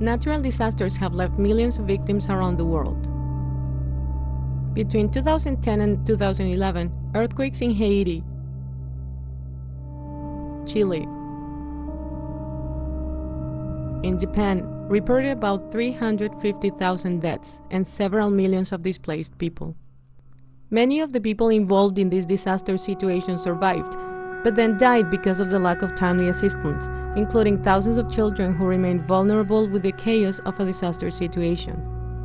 Natural disasters have left millions of victims around the world. Between 2010 and 2011, earthquakes in Haiti, Chile, and Japan reported about 350,000 deaths and several millions of displaced people. Many of the people involved in these disaster situations survived, but then died because of the lack of timely assistance, including thousands of children who remained vulnerable with the chaos of a disaster situation.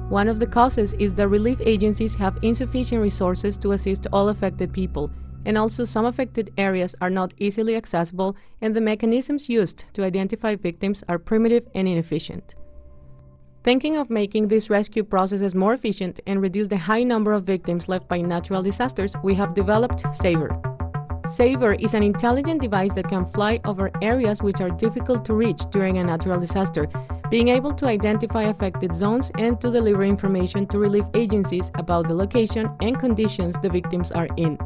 One of the causes is that relief agencies have insufficient resources to assist all affected people, and also some affected areas are not easily accessible, and the mechanisms used to identify victims are primitive and inefficient. Thinking of making these rescue processes more efficient and reduce the high number of victims left by natural disasters, we have developed S8VER. S8VER is an intelligent device that can fly over areas which are difficult to reach during a natural disaster, being able to identify affected zones and to deliver information to relief agencies about the location and conditions the victims are in.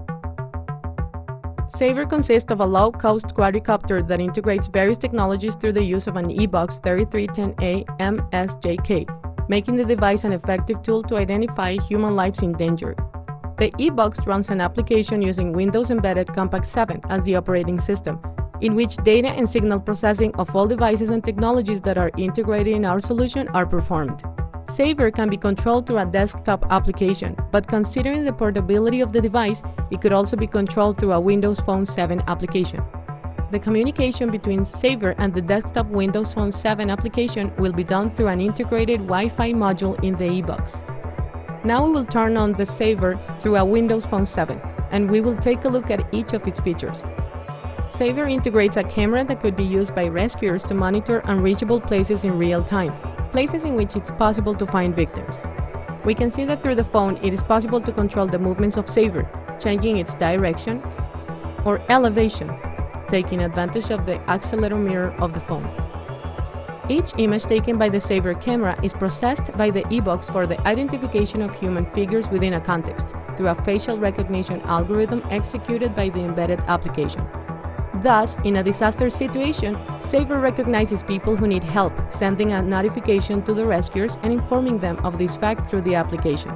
S8VER consists of a low-cost quadricopter that integrates various technologies through the use of an e-box 3310A MSJK, making the device an effective tool to identify human lives in danger. The e-box runs an application using Windows Embedded Compact 7 as the operating system, in which data and signal processing of all devices and technologies that are integrated in our solution are performed. S8VER can be controlled through a desktop application, but considering the portability of the device, it could also be controlled through a Windows Phone 7 application. The communication between S8VER and the desktop Windows Phone 7 application will be done through an integrated Wi-Fi module in the e-box. Now we will turn on the S8VER through a Windows Phone 7, and we will take a look at each of its features. S8VER integrates a camera that could be used by rescuers to monitor unreachable places in real time, places in which it's possible to find victims. We can see that through the phone it is possible to control the movements of S8VER, changing its direction or elevation, taking advantage of the accelerometer of the phone. Each image taken by the S8VER camera is processed by the e-box for the identification of human figures within a context, through a facial recognition algorithm executed by the embedded application. Thus, in a disaster situation, S8VER recognizes people who need help, sending a notification to the rescuers and informing them of this fact through the application.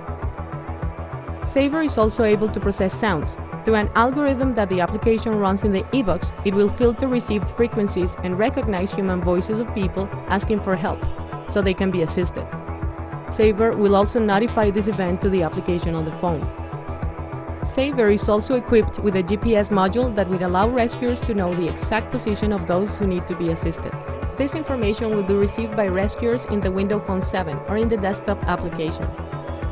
S8VER is also able to process sounds. Through an algorithm that the application runs in the e-box, it will filter received frequencies and recognize human voices of people asking for help, so they can be assisted. S8VER will also notify this event to the application on the phone. S8VER is also equipped with a GPS module that will allow rescuers to know the exact position of those who need to be assisted. This information will be received by rescuers in the Windows Phone 7 or in the desktop application.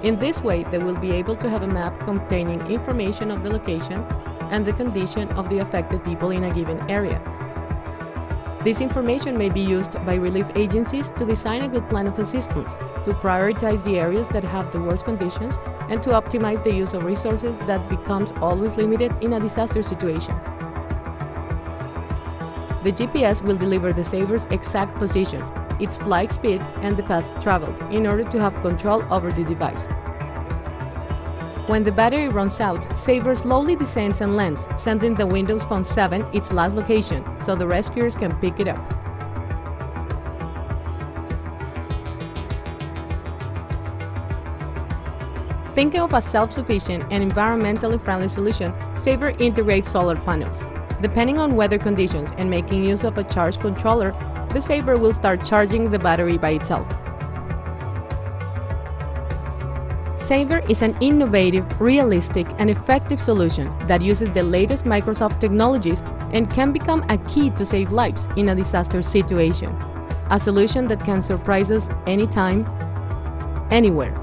In this way, they will be able to have a map containing information of the location and the condition of the affected people in a given area. This information may be used by relief agencies to design a good plan of assistance, to prioritize the areas that have the worst conditions, and to optimize the use of resources that becomes always limited in a disaster situation. The GPS will deliver the S8VER's exact position, its flight speed, and the path traveled, in order to have control over the device. When the battery runs out, S8VER slowly descends and lands, sending the Windows Phone 7 its last location, so the rescuers can pick it up. Thinking of a self-sufficient and environmentally friendly solution, S8VER integrates solar panels. Depending on weather conditions and making use of a charge controller, the S8VER will start charging the battery by itself. S8VER is an innovative, realistic, and effective solution that uses the latest Microsoft technologies and can become a key to save lives in a disaster situation. A solution that can surprise us anytime, anywhere.